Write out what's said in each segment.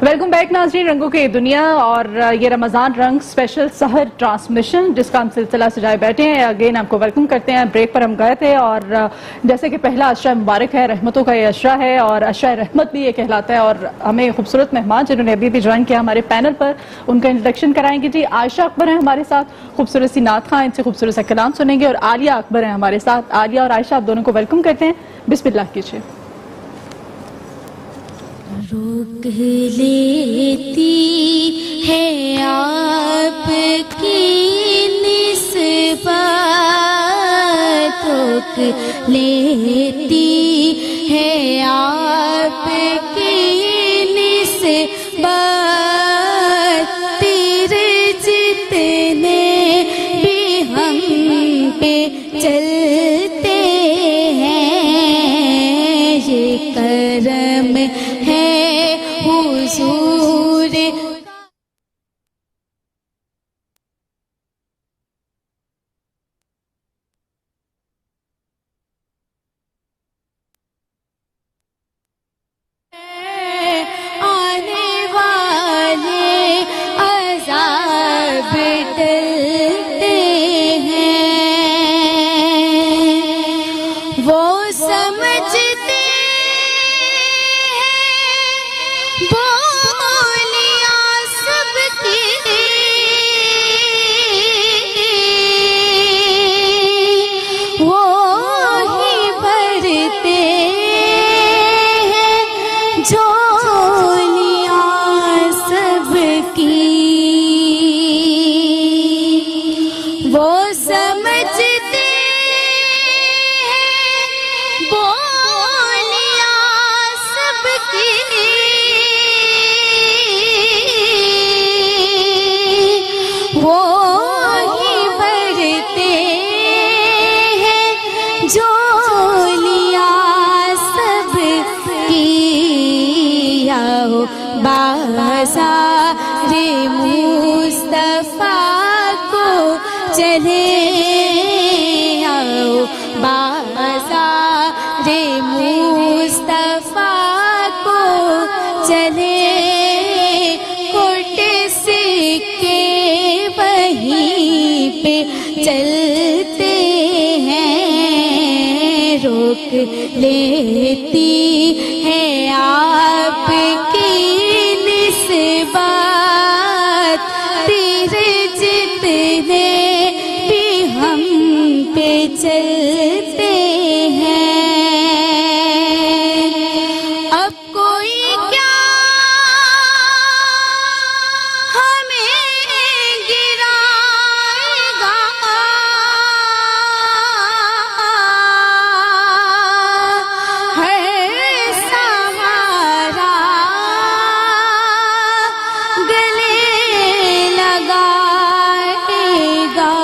Welcome back ناظرین، رنگوں کی دنیا اور یہ رمضان رنگ اسپیشل سحر ٹرانسمیشن جس کا ہم سلسلہ سجائے بیٹھے ہیں، اگین آپ کو ویلکم کرتے ہیں۔ بریک پر ہم گئے تھے اور جیسے کہ پہلا عشرہ مبارک ہے، رحمتوں کا یہ عشرہ ہے اور عشرہ رحمت بھی یہ کہلاتا ہے، اور ہمیں خوبصورت مہمان جنہوں نے ابھی بھی جوائن کیا ہمارے پینل پر، ان کا انٹروڈکشن کرائیں گے۔ جی عائشہ اکبر ہیں ہمارے ساتھ، خوبصورت سی نعت خواں، ان سے خوبصورت سا کلام سنیں گے، اور عالیہ اکبر ہیں ہمارے ساتھ۔ عالیہ اور عائشہ آپ دونوں کو ویلکم کرتے ہیں، بسم اللہ کیجیے۔ روک لیتی ہے آپ کی نسبت، روک لیتی ہے آپ کی نسبت، تیرے جتنے بھی ہم پہ چلتے ہیں، یہ کرم ہے حضور آنے والے عذاب ٹلتے ہیں، وہ سمجھتے بولیاں سب کی، وہی بھرتے ہیں جھولیاں سب کی، وہ سمجھتے ہیں بولیاں سب کی، وہی بھرتے ہیں جھولیاں سب کی، آؤ بازار مصطفیٰ کو چلے، آؤ بازار مصطفیٰ کو چلے، کوٹ سکے وہیں پہ چلتے ہیں، روک لیتی ہے آپ کی نسبت، تیرے جتنے بھی ہم پہ چلتے ہیں، اب کوئی کیا ہمیں گرائے گا، ہے سہارا گلے لگائے گا،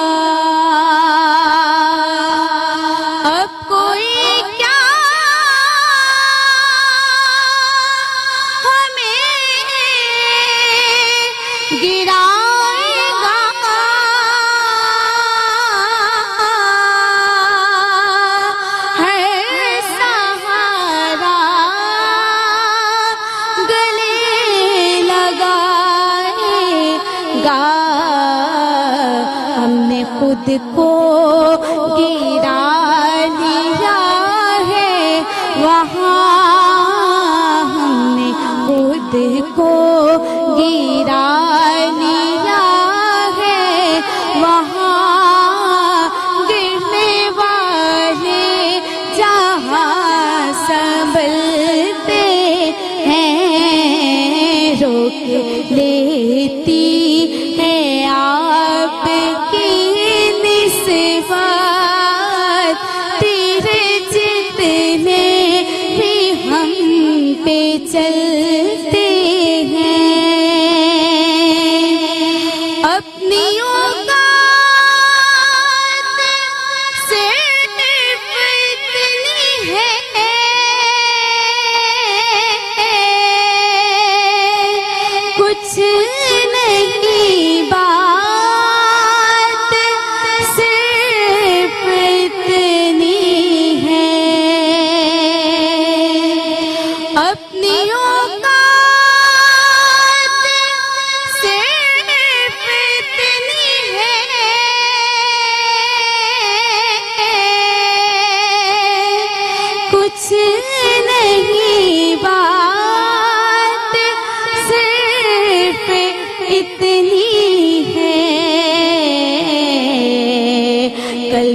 اب کوئی کیا ہمیں گرائے گا، ہے سہارا گلے لگائے گا، ہم نے خود کو گرا لیا ہے وہاں، ہم نے خود کو گرا لیا ہے وہاں، گرنے والے جہاں سنبھلتے ہیں، روک لیتی ہے آپ کی نسبت، تیرے جتنے بھی ہم پہ چلتے ہیں، اپنی اوقات صرف اتنی ہے، کچھ نہیں بات صرف اتنی ہے، اپنی اوقات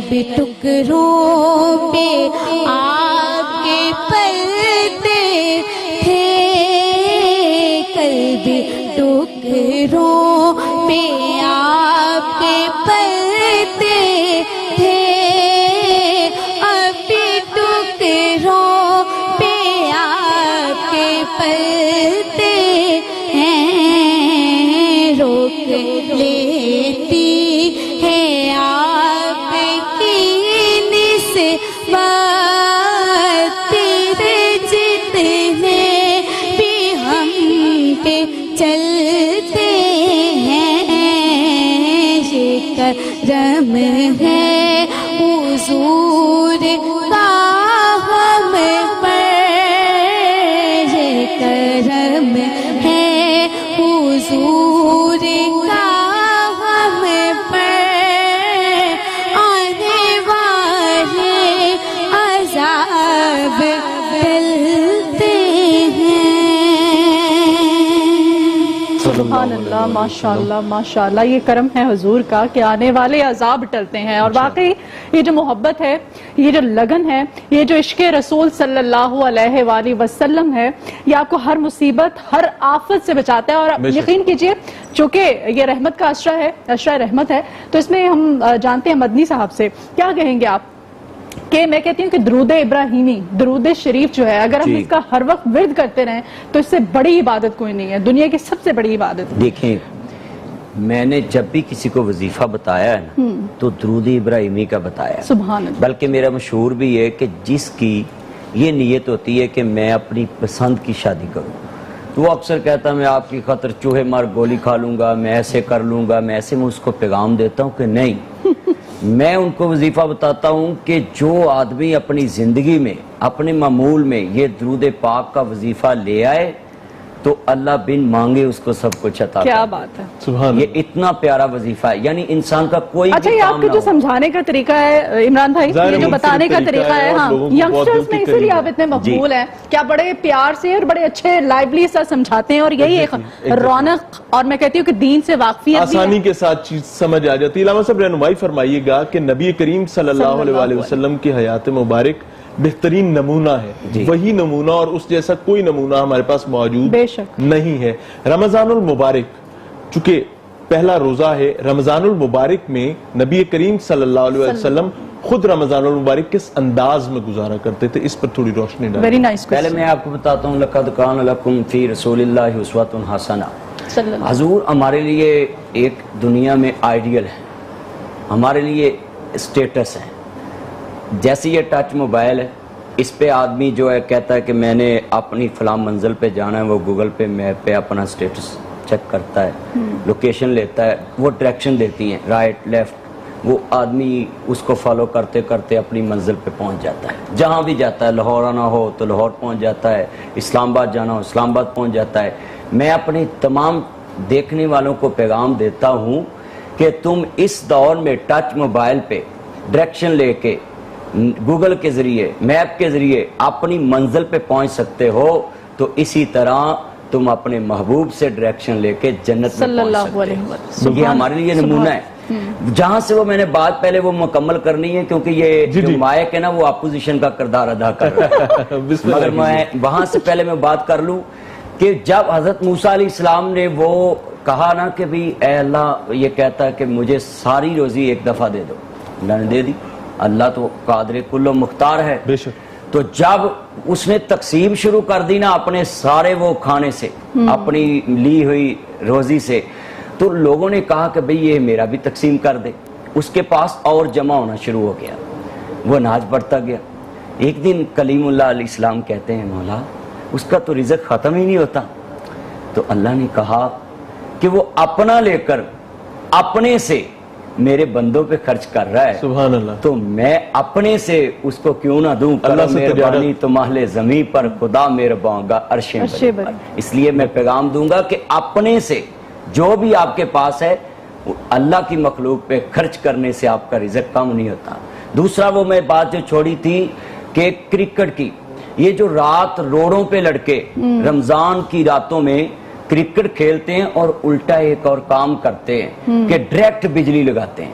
قلبی ٹکڑوں پہ آپ کے پلتے تھے، قلبی ٹکڑوں پہ آپ کے پلتے تھے، اب بھی ٹکڑوں پہ آپ کے پلتے ہیں، روک لیتی ہے آپ کی نسبت تیرے جتنے بھی ہم پہ چلتے ہیں، یہ کرم ہے حضور کا ہم پر، یہ کرم ہے حضور کا ہم پر، آنے والے عذاب ٹلتے ہیں۔ سبحان اللہ، ماشاءاللہ ماشاءاللہ، یہ کرم ہے حضور کا کہ آنے والے عذاب ٹلتے ہیں۔ اور واقعی یہ جو محبت ہے، یہ جو لگن ہے، یہ جو عشق رسول صلی اللہ علیہ وآلہ وسلم ہے، یہ آپ کو ہر مصیبت، ہر آفت سے بچاتا ہے۔ اور یقین کیجئے چونکہ یہ رحمت کا عشرہ ہے، عشرہ رحمت ہے، تو اس میں ہم جانتے ہیں مدنی صاحب سے کیا کہیں گے آپ کہ میں کہتی ہوں کہ درود ابراہیمی، درود شریف جو ہے، اگر ہم اس کا ہر وقت ورد کرتے رہیں تو اس سے بڑی عبادت کوئی نہیں ہے، دنیا کی سب سے بڑی عبادت۔ دیکھیں، میں نے جب بھی کسی کو وظیفہ بتایا ہے نا تو درود ابراہیمی کا بتایا ہے، سبحان اللہ۔ بلکہ میرا مشہور بھی ہے کہ جس کی یہ نیت ہوتی ہے کہ میں اپنی پسند کی شادی کروں، تو وہ اکثر کہتا ہے میں آپ کی خاطر چوہے مار گولی کھا لوں گا، میں ایسے کر لوں گا، میں ایسے، میں اس کو پیغام دیتا ہوں کہ نہیں، میں ان کو وظیفہ بتاتا ہوں کہ جو آدمی اپنی زندگی میں، اپنے معمول میں یہ درود پاک کا وظیفہ لے آئے تو اللہ بن مانگے اس کو سب کچھ عطا کیا کرے۔ بات ہے، یہ اتنا پیارا وظیفہ ہے، یعنی انسان کا کوئی اچھا یہ آپ کے جو سمجھانے کا طریقہ ہے عمران بھائی، یہ جو بتانے کا طریقہ ہے، ہاں ینگسٹرز میں اسی لیے آپ اتنے مقبول ہیں کہ آپ بڑے پیار سے اور بڑے اچھے لائیولی سے سمجھاتے ہیں، اور یہی ایک رونق اور میں کہتی ہوں کہ دین سے واقفیت بھی ہے، آسانی کے ساتھ چیز سمجھ آ جاتی ہے۔ علامہ صاحب رہنمائی فرمائیے گا کہ نبی کریم صلی اللہ علیہ وسلم کی حیات مبارک بہترین نمونہ ہے، وہی نمونہ اور اس جیسا کوئی نمونہ ہمارے پاس موجود نہیں ہے۔ رمضان المبارک چونکہ پہلا روزہ ہے، رمضان المبارک میں نبی کریم صلی اللہ علیہ وسلم خود رمضان المبارک کس انداز میں گزارا کرتے تھے، اس پر تھوڑی روشنی ڈالیں۔ پہلے میں آپ کو بتاتا ہوں، لَقَدْ كَانَ لَكُمْ فِي رَسُولِ اللَّهِ أُسْوَةٌ حَسَنَةٌ۔ حضور ہمارے لیے ایک دنیا میں آئیڈیل ہے، ہمارے لیے اسٹیٹس ہے۔ جیسے یہ ٹچ موبائل ہے، اس پہ آدمی جو ہے کہتا ہے کہ میں نے اپنی فلاں منزل پہ جانا ہے، وہ گوگل پہ میپ پہ اپنا سٹیٹس چیک کرتا ہے، لوکیشن لیتا ہے، وہ ڈائریکشن دیتی ہیں رائٹ لیفٹ، وہ آدمی اس کو فالو کرتے کرتے اپنی منزل پہ پہنچ جاتا ہے، جہاں بھی جاتا ہے، لاہور آنا ہو تو لاہور پہنچ جاتا ہے، اسلام آباد جانا ہو اسلام آباد پہنچ جاتا ہے۔ میں اپنے تمام دیکھنے والوں کو پیغام دیتا ہوں کہ تم اس دور میں ٹچ موبائل پہ ڈائریکشن لے کے گوگل کے ذریعے، میپ کے ذریعے اپنی منزل پہ پہنچ سکتے ہو، تو اسی طرح تم اپنے محبوب سے ڈائریکشن لے کے جنت میں پہنچ سکتے ہو۔ یہ ہمارے لیے نمونہ ہے۔ جہاں سے وہ میں نے بات پہلے وہ مکمل کرنی ہے کیونکہ یہ جو مائک ہے نا وہ اپوزیشن کا کردار ادا کر رہا ہے، مگر میں وہاں سے پہلے میں بات کر لوں کہ جب حضرت موسیٰ علیہ السلام نے وہ کہا نا کہ بھی اے اللہ یہ کہتا ہے کہ مجھے ساری روزی ایک دفعہ دے دو، اللہ نے دے دی، اللہ تو قادر کل و مختار ہے۔ تو جب اس نے تقسیم شروع کر دی نا اپنے سارے وہ کھانے سے، اپنی لی ہوئی روزی سے، تو لوگوں نے کہا کہ بھئی یہ میرا بھی تقسیم کر دے۔ اس کے پاس اور جمع ہونا شروع ہو گیا، وہ ناج بڑھتا گیا۔ ایک دن کلیم اللہ علیہ السلام کہتے ہیں مولا اس کا تو رزق ختم ہی نہیں ہوتا، تو اللہ نے کہا کہ وہ اپنا لے کر اپنے سے میرے بندوں پہ خرچ کر رہا ہے، سبحان اللہ، تو میں اپنے سے اس کو کیوں نہ دوں، کرم مہربانی تمہارے زمین پر خدا مہرباں گا عرشیں پر۔ اس لیے میں پیغام دوں گا کہ اپنے سے جو بھی آپ کے پاس ہے اللہ کی مخلوق پہ خرچ کرنے سے آپ کا رزق کم نہیں ہوتا۔ دوسرا وہ میں بات جو چھوڑی تھی کہ کرکٹ کی، یہ جو رات روڈوں پہ لڑکے رمضان کی راتوں میں کرکٹ کھیلتے ہیں اور الٹا ایک اور کام کرتے ہیں کہ ڈائریکٹ بجلی لگاتے ہیں،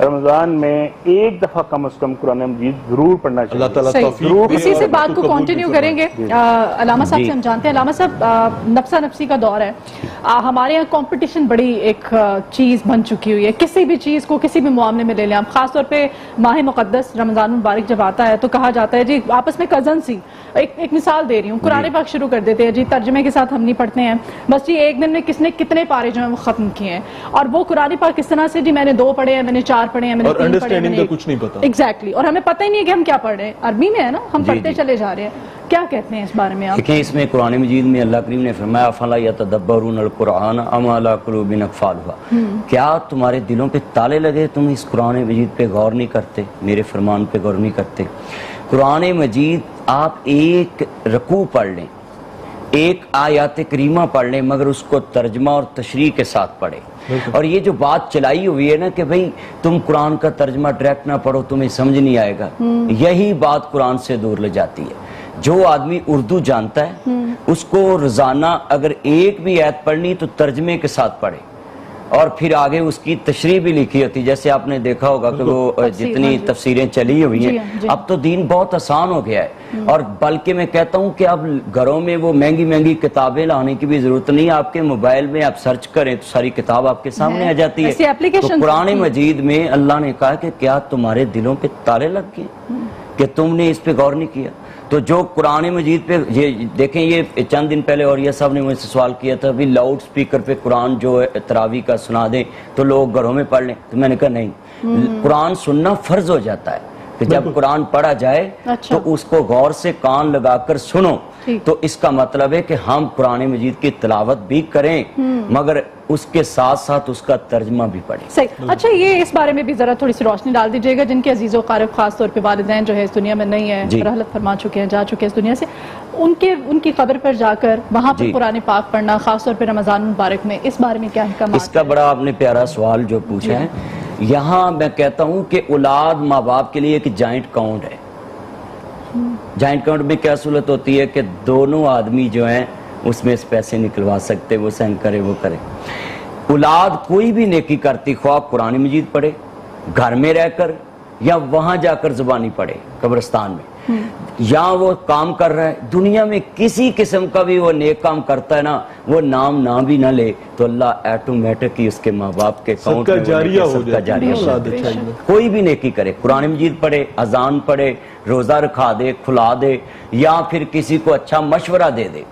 رمضان میں ایک دفعہ کم از کم قرآن مجید ضرور پڑھنا چاہیے. اللہ تعالیٰ صحیح. توفیق اسی سے بات کو کنٹینیو کریں گے. علامہ صاحب جی. سے ہم جانتے ہیں, علامہ صاحب نفسا نفسی کا دور ہے, ہمارے یہاں کمپٹیشن بڑی ایک چیز بن چکی ہوئی ہے. کسی بھی چیز کو کسی بھی معاملے میں لے لیں آپ, خاص طور پہ ماہ مقدس رمضان مبارک جب آتا ہے تو کہا جاتا ہے جی آپس میں کزن سی, ایک مثال دے رہی ہوں, قرآن پاک شروع کر دیتے ہیں جی, ترجمے کے ساتھ ہم نہیں پڑھتے ہیں, بس جی ایک دن میں کس نے کتنے پارے جو ہیں وہ ختم کیے ہیں, اور وہ قرآن پاک کس طرح سے جی میں نے 2 پڑھے ہیں, میں نے 4 پڑھے ہیں, میں نے 3 پڑھے ہیں, انڈرسٹینڈنگ کا کچھ نہیں پتا. ایگزیکٹلی, اور ہمیں پتہ ہی نہیں ہے کہ ہم کیا پڑھ رہے ہیں. عربی میں ہے نا, ہم پڑھتے چلے جا رہے ہیں. کیا کہتے ہیں اس بارے میں آپ؟ دیکھیں اس میں قرآن مجید میں اللہ کریم نے فرمایا افلا یتدبرون القرآن ام علی قلوب اقفالها, کیا تمہارے دلوں پہ تالے لگے, تم اس قرآن مجید پہ غور نہیں کرتے, میرے فرمان پہ غور نہیں کرتے. قرآن مجید آپ ایک رکوع پڑھ لیں, ایک آیات کریمہ پڑھ لیں, مگر اس کو ترجمہ اور تشریح کے ساتھ پڑھیں. اور یہ جو بات چلائی ہوئی ہے نا کہ بھئی تم قرآن کا ترجمہ ڈائریکٹ نہ پڑھو, تمہیں سمجھ نہیں آئے گا, یہی بات قرآن سے دور لے جاتی ہے. جو آدمی اردو جانتا ہے اس کو روزانہ اگر ایک بھی آیت پڑھنی تو ترجمے کے ساتھ پڑھے, اور پھر آگے اس کی تشریح بھی لکھی ہوتی. جیسے آپ نے دیکھا ہوگا کہ وہ جتنی تفسیریں چلی ہوئی ہیں, اب تو دین بہت آسان ہو گیا ہے. اور بلکہ میں کہتا ہوں کہ اب گھروں میں وہ مہنگی مہنگی کتابیں لانے کی بھی ضرورت نہیں, آپ کے موبائل میں آپ سرچ کریں تو ساری کتاب آپ کے سامنے آ جاتی ہے. تو قرآن مجید میں اللہ نے کہا کہ کیا تمہارے دلوں پہ تالے لگ گئے کہ تم نے اس پہ غور نہیں کیا. تو جو قرآن مجید پہ یہ دیکھیں, یہ چند دن پہلے اوریہ صاحب نے مجھ سے سوال کیا تھا بھی لاؤڈ سپیکر پہ قرآن جو تراویح کا سنا دیں تو لوگ گھروں میں پڑھ لیں, تو میں نے کہا نہیں, قرآن سننا فرض ہو جاتا ہے کہ جب قرآن پڑھا جائے تو اس کو غور سے کان لگا کر سنو. تو اس کا مطلب ہے کہ ہم قرآن مجید کی تلاوت بھی کریں مگر اس کے ساتھ ساتھ اس کا ترجمہ بھی پڑھیں. صحیح. اچھا یہ اس بارے میں بھی ذرا تھوڑی سی روشنی ڈال دیجئے گا, جن کے عزیز و قارب خاص طور پہ والدین جو ہے اس دنیا میں نہیں ہے, رحلت فرما چکے ہیں, جا چکے ہیں اس دنیا سے, ان کی قبر پر جا کر وہاں پر قرآن پاک پڑھنا خاص طور پہ رمضان مبارک میں, اس بارے میں کیا حکمات؟ اس کا بڑا آپ نے پیارا سوال جو پوچھا ہے. یہاں میں کہتا ہوں کہ اولاد ماں باپ کے لیے ایک جوائنٹ اکاؤنٹ ہے. جوائنٹ اکاؤنٹ میں کیا صورت ہوتی ہے کہ دونوں آدمی جو ہیں اس میں پیسے نکلوا سکتے, وہ سینڈ کرے وہ کرے. اولاد کوئی بھی نیکی کرتی, خواہ قرآن مجید پڑھے گھر میں رہ کر یا وہاں جا کر زبانی پڑھے قبرستان میں, یا وہ کام کر رہا ہے دنیا میں کسی قسم کا بھی وہ نیک کام کرتا ہے نا, وہ نام نہ بھی نہ لے تو اللہ ایٹومیٹک ہی اس کے ماں باپ کے اکاؤنٹ میں صدقہ جاریہ ہو جاتا ہے. کوئی بھی نیکی کرے, قرآن مجید پڑھے, اذان پڑھے, روزہ رکھا دے, کھلا دے, یا پھر کسی کو اچھا مشورہ دے دے.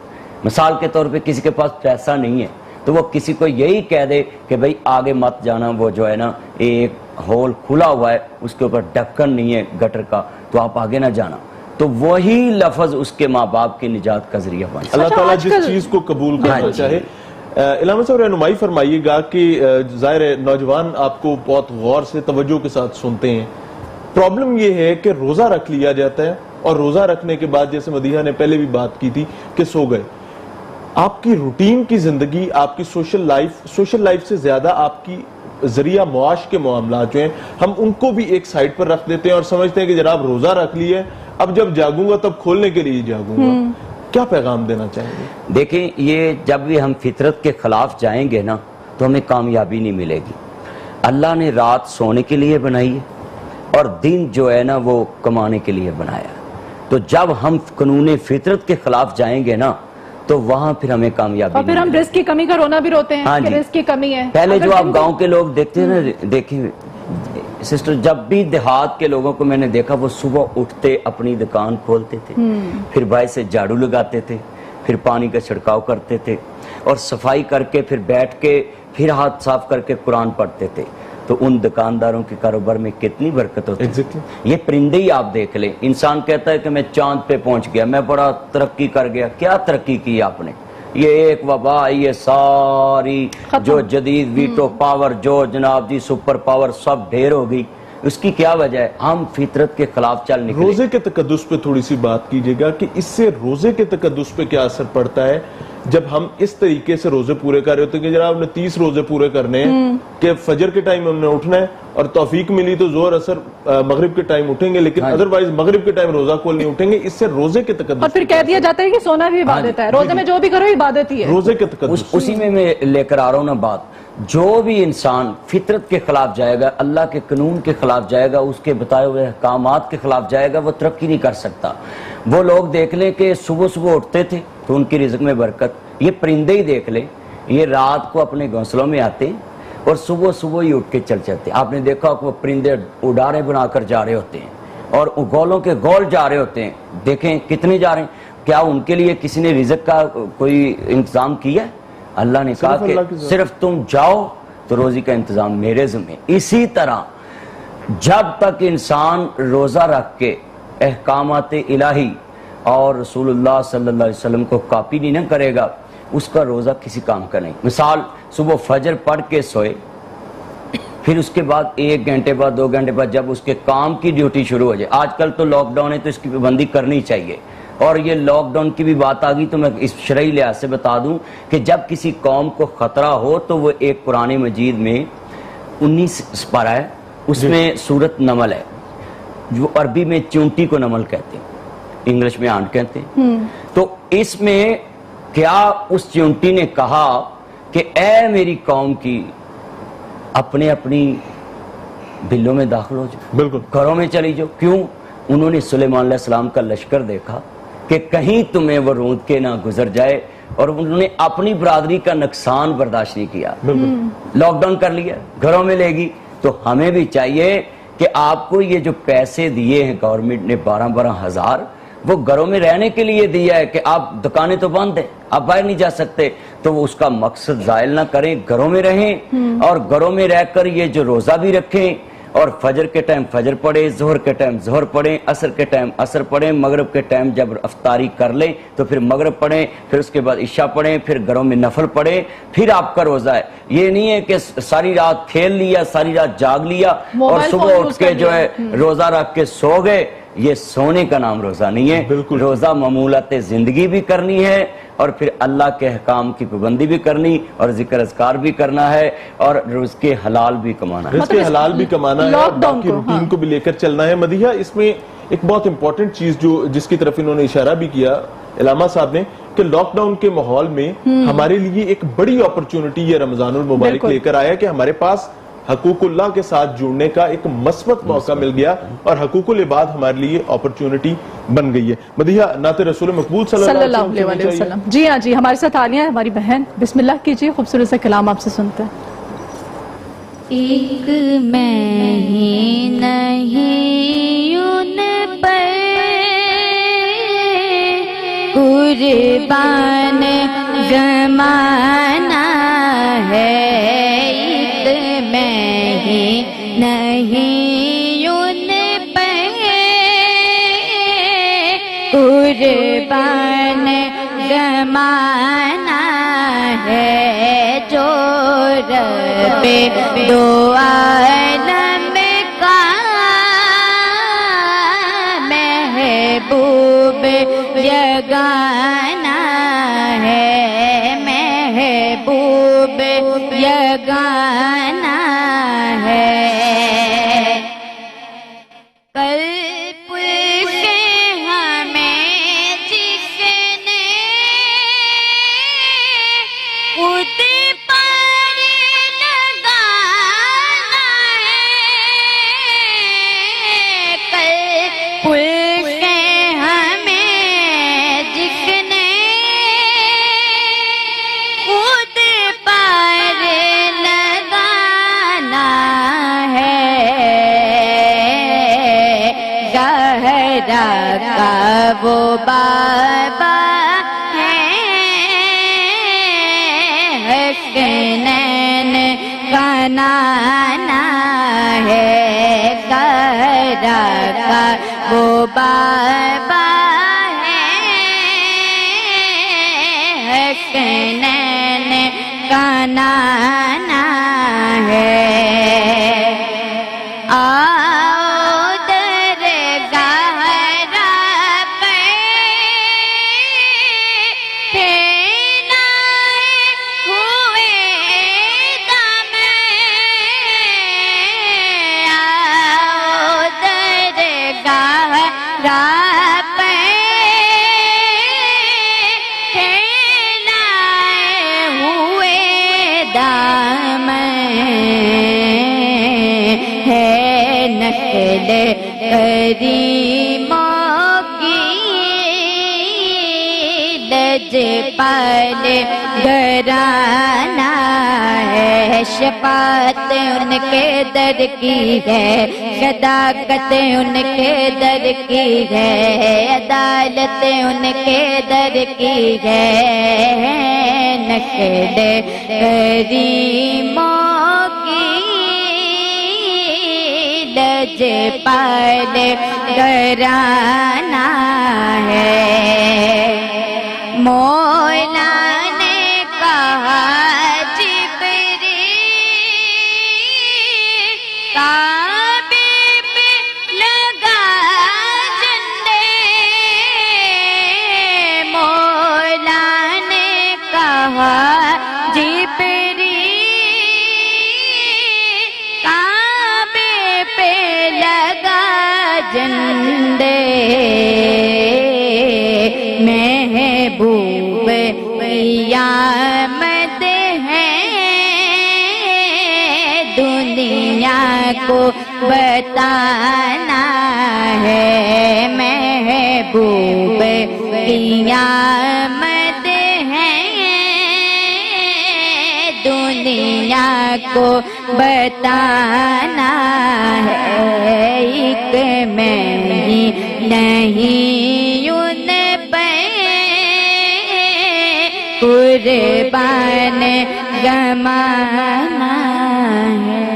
مثال کے طور پہ کسی کے پاس پیسہ نہیں ہے تو وہ کسی کو یہی کہہ دے کہ بھئی آگے مت جانا, وہ جو ہے نا ایک ہول کھلا ہوا ہے, اس کے اوپر ڈھکن نہیں ہے گٹر کا, تو آپ آگے نہ جانا, تو وہی لفظ اس کے ماں باپ کی نجات کا ذریعہ بن. اللہ تعالیٰ جس چیز کو قبول کرنا چاہے. علامہ صاحب رہنمائی فرمائیے گا کہ ظاہر ہے نوجوان آپ کو بہت غور سے توجہ کے ساتھ سنتے ہیں. پرابلم یہ ہے کہ روزہ رکھ لیا جاتا ہے اور روزہ رکھنے کے بعد جیسے مدیحہ نے پہلے بھی بات کی تھی کہ سو گئے. آپ کی روٹین کی زندگی, آپ کی سوشل لائف سے زیادہ آپ کی ذریعہ معاش کے معاملات جو ہیں ہم ان کو بھی ایک سائٹ پر رکھ دیتے ہیں اور سمجھتے ہیں کہ جناب روزہ رکھ لیے, اب جب جاگوں گا تب کھولنے کے لیے جاگوں گا. کیا پیغام دینا چاہیں گے؟ دیکھیں یہ جب بھی ہم فطرت کے خلاف جائیں گے نا تو ہمیں کامیابی نہیں ملے گی. اللہ نے رات سونے کے لیے بنائی ہے اور دن جو ہے نا وہ کمانے کے لیے بنایا. تو جب ہم قانون فطرت کے خلاف جائیں گے نا تو وہاں پھر ہمیں کامیابی, اور پھر ہم رزق کی کمی کا رونا بھی روتے ہیں کہ رزق کی کمی ہے. پہلے جو آپ گاؤں کے لوگ دیکھتے ہیں نا, دیکھیں سسٹر, جب بھی دیہات کے لوگوں کو میں نے دیکھا وہ صبح اٹھتے اپنی دکان کھولتے تھے, پھر بھائی سے جھاڑو لگاتے تھے, پھر پانی کا چھڑکاؤ کرتے تھے اور صفائی کر کے پھر بیٹھ کے پھر ہاتھ صاف کر کے قرآن پڑھتے تھے. تو ان دکانداروں کے کاروبار میں کتنی برکت ہوتی ہے. یہ پرندے ہی آپ دیکھ لیں, انسان کہتا ہے کہ میں چاند پہ پہنچ گیا, میں بڑا ترقی کر گیا. کیا ترقی کی آپ نے؟ یہ ایک وبا, یہ ساری جو جدید ویٹو پاور جو جناب جی سپر پاور سب ڈھیر ہو گئی. اس کی کیا وجہ ہے؟ ہم فطرت کے خلاف چل نکلے. روزے کے تقدس پہ تھوڑی سی بات کیجئے گا کہ اس سے روزے کے تقدس پہ کیا اثر پڑتا ہے جب ہم اس طریقے سے روزے پورے کر رہے ہوتے ہیں کہ جناب نے 30 روزے پورے کرنے ہیں کہ فجر کے ٹائم ہم نے اٹھنا ہے اور توفیق ملی تو ظہر اثر مغرب کے ٹائم اٹھیں گے, لیکن ادروائز مغرب کے ٹائم روزہ کھول نہیں اٹھیں گے, اس سے روزے کے تقدس. اور پھر کہہ دیا جاتا ہے کہ سونا بھی عبادت ہے, روزے میں جو بھی کرو عبادت ہی ہے, روزے کے تقدس. اسی میں لے کر آ رہا ہوں نا بات, جو بھی انسان فطرت کے خلاف جائے گا, اللہ کے قانون کے خلاف جائے گا, اس کے بتائے ہوئے احکامات کے خلاف جائے گا, وہ ترقی نہیں کر سکتا. وہ لوگ دیکھ لیں کہ صبح صبح اٹھتے تھے تو ان کی رزق میں برکت, یہ پرندے ہی دیکھ لیں, یہ رات کو اپنے گھونسلوں میں آتے ہیں اور صبح صبح ہی اٹھ کے چل جاتے ہیں. آپ نے دیکھا کہ وہ پرندے اڈارے بنا کر جا رہے ہوتے ہیں اور گولوں کے گول جا رہے ہوتے ہیں, دیکھیں کتنے جا رہے ہیں. کیا ان کے لیے کسی نے رزق کا کوئی انتظام کیا ہے؟ اللہ نے کہا کہ صرف تم جاؤ تو روزی کا انتظام میرے ذمہ. اسی طرح جب تک انسان روزہ رکھ کے احکامات الہی اور رسول اللہ صلی اللہ علیہ وسلم کو کاپی نہیں نہ کرے گا, اس کا روزہ کسی کام کا نہیں. مثال, صبح فجر پڑھ کے سوئے, پھر اس کے بعد 1 گھنٹے بعد 2 گھنٹے بعد جب اس کے کام کی ڈیوٹی شروع ہو جائے. آج کل تو لاک ڈاؤن ہے تو اس کی پابندی کرنی چاہیے, اور یہ لاک ڈاؤن کی بھی بات آ گئی تو میں اس شرعی لحاظ سے بتا دوں کہ جب کسی قوم کو خطرہ ہو تو وہ ایک قرآن مجید میں 19 سپارہ ہے, اس میں سورت نمل ہے, جو عربی میں چونٹی کو نمل کہتے ہیں, انگلش میں آنٹ کہتے ہیں. تو اس میں کیا اس چونٹی نے کہا کہ اے میری قوم کی اپنے اپنی بلوں میں داخل ہو جاؤ, بالکل گھروں میں چلی جاؤ. کیوں؟ انہوں نے سلیمان علیہ السلام کا لشکر دیکھا کہ کہیں تمہیں وہ روند کے نہ گزر جائے, اور انہوں نے اپنی برادری کا نقصان برداشت نہیں کیا, لاک ڈاؤن کر لیا, گھروں میں لے گی. تو ہمیں بھی چاہیے کہ آپ کو یہ جو پیسے دیے ہیں گورنمنٹ نے 12-12 ہزار, وہ گھروں میں رہنے کے لیے دیا ہے کہ آپ دکانیں تو بند ہیں, آپ باہر نہیں جا سکتے, تو وہ اس کا مقصد زائل نہ کریں, گھروں میں رہیں, اور گھروں میں رہ کر یہ جو روزہ بھی رکھیں, اور فجر کے ٹائم فجر پڑھیں, ظہر کے ٹائم ظہر پڑھیں, عصر کے ٹائم عصر پڑھیں, مغرب کے ٹائم جب افطاری کر لیں تو پھر مغرب پڑھیں, پھر اس کے بعد عشاء پڑھیں, پھر گھروں میں نفل پڑھیں, پھر آپ کا روزہ ہے. یہ نہیں ہے کہ ساری رات کھیل لیا, ساری رات جاگ لیا اور صبح اٹھ کے جو ہے روزہ رکھ کے سو گئے. یہ سونے کا نام روزہ نہیں ہے. روزہ معمولات زندگی بھی کرنی ہے, اور پھر اللہ کے احکام کی پابندی بھی کرنی, اور ذکر اذکار بھی کرنا ہے, اور رزق حلال بھی کمانا ہے. رزق حلال بھی کمانا ہے, اور باقی روٹین کو بھی لے کر چلنا ہے. مدیحہ, اس میں ایک بہت امپورٹنٹ چیز جو جس کی طرف انہوں نے اشارہ بھی کیا علامہ صاحب نے, کہ لاک ڈاؤن کے ماحول میں ہمارے لیے ایک بڑی اپرچونٹی یہ رمضان المبارک لے کر آیا کہ ہمارے پاس حقوق اللہ کے ساتھ جڑنے کا ایک مثبت موقع مل گیا, اور حقوق العباد ہمارے لیے اپرچونٹی بن گئی ہے. مدیحہ, نعت رسول مقبول صلی اللہ علیہ وسلم. جی ہاں, جی ہمارے ساتھ عالیہ ہے, ہماری بہن, بسم اللہ کیجیے, خوبصورت سے کلام آپ سے سنتے ہیں. ایک میں نہیں ان پر قربان زمانہ ہے, ایک میں ہی نہیں ان پر قربان زمانہ ہے, جو رب دو عالم کا محبوب یگانہ ہے, محبوب یگانہ ہے. قلب سے ہمیں جس نے خود پر لگانا ہے, قلب سے ہمیں جس نے خود پر لگانا ہے, زہرا کا وہ بابا ہے, حسنین کا نانا ہے, زہرا کا وہ بابا ہے, حسنین کا نانا ہے. آؤ درگاہ زہرا پہ راہ پھیلائے ہوئے دامن ہے نقل کریموں کی لجپال گھرانہ ہے شفاعت ان کے در کی ہے صداقت ان کے در کی ہے عدالت ان کے در کی ہے نقل کریموں کی لجپال گھرانہ ہے مولا نے کہا جبریل کعبے پہ لگا جھنڈے مولا نے کہا جبریل کعبے پہ لگا جھنڈے محبوب قیامت ہے دنیا کو بتانا ہے محبوب قیامت ہے دنیا کو بتانا ہے ایک میں ہی نہیں ان پہ قربان زمانہ ہے